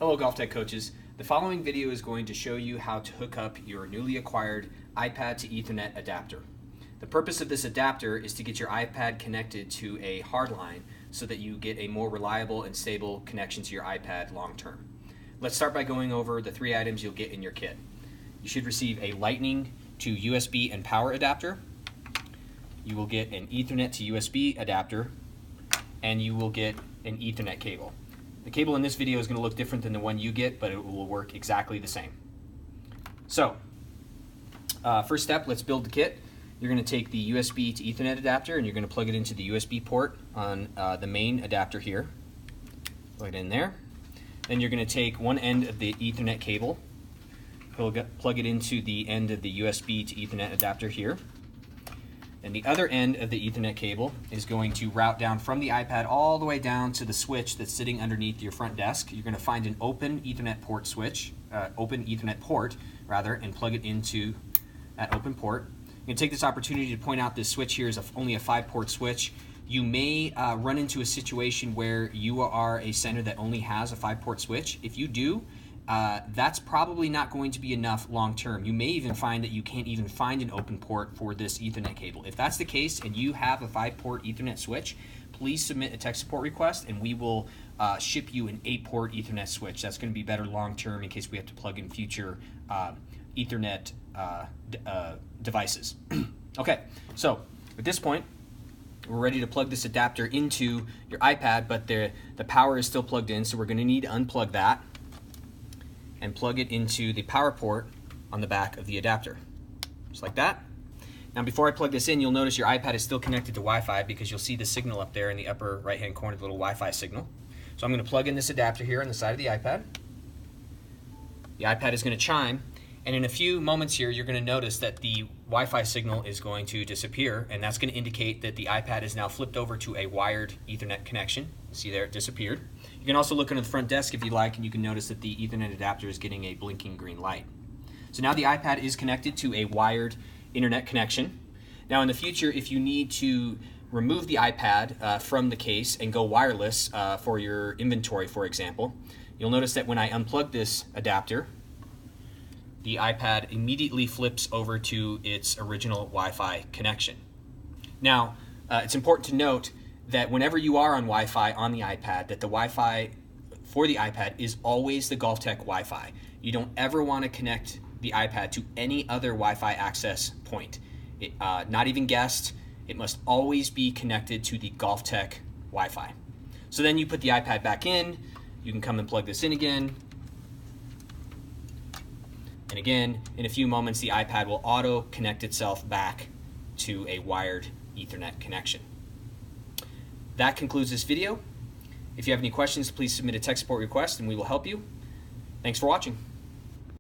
Hello GolfTec coaches. The following video is going to show you how to hook up your newly acquired iPad to Ethernet adapter. The purpose of this adapter is to get your iPad connected to a hardline so that you get a more reliable and stable connection to your iPad long term. Let's start by going over the three items you'll get in your kit. You should receive a Lightning to USB and power adapter. You will get an Ethernet to USB adapter, and you will get an Ethernet cable. The cable in this video is going to look different than the one you get, but it will work exactly the same. So, first step, let's build the kit. You're going to take the USB to Ethernet adapter and you're going to plug it into the USB port on the main adapter here. Plug it in there. Then you're going to take one end of the Ethernet cable, plug it into the end of the USB to Ethernet adapter here. And the other end of the Ethernet cable is going to route down from the iPad all the way down to the switch that's sitting underneath your front desk. You're going to find an open Ethernet port and plug it into that open port. I'm going to take this opportunity to point out this switch here is only a 5-port switch. You may run into a situation where you are a center that only has a 5-port switch. If you do, that's probably not going to be enough long term. You may even find that you can't even find an open port for this Ethernet cable. If that's the case and you have a 5-port Ethernet switch, please submit a tech support request and we will ship you an 8-port Ethernet switch. That's going to be better long term in case we have to plug in future Ethernet devices. Okay, so at this point, we're ready to plug this adapter into your iPad, but the power is still plugged in, so we're going to need to unplug that and plug it into the power port on the back of the adapter, just like that. Now before I plug this in, you'll notice your iPad is still connected to Wi-Fi because you'll see the signal up there in the upper right-hand corner, the little Wi-Fi signal. So I'm going to plug in this adapter here on the side of the iPad. The iPad is going to chime, and in a few moments here, you're going to notice that the Wi-Fi signal is going to disappear, and that's going to indicate that the iPad is now flipped over to a wired Ethernet connection. See there, it disappeared. You can also look under the front desk if you like, and you can notice that the Ethernet adapter is getting a blinking green light. So now the iPad is connected to a wired internet connection. Now in the future, if you need to remove the iPad from the case and go wireless for your inventory, for example, you'll notice that when I unplug this adapter, the iPad immediately flips over to its original Wi-Fi connection. Now, it's important to note that whenever you are on Wi-Fi on the iPad, that the Wi-Fi for the iPad is always the GolfTec Wi-Fi. You don't ever want to connect the iPad to any other Wi-Fi access point. Not even guest, it must always be connected to the GolfTec Wi-Fi. So then you put the iPad back in, you can come and plug this in again, and again, in a few moments, the iPad will auto-connect itself back to a wired Ethernet connection. That concludes this video. If you have any questions, please submit a tech support request and we will help you. Thanks for watching.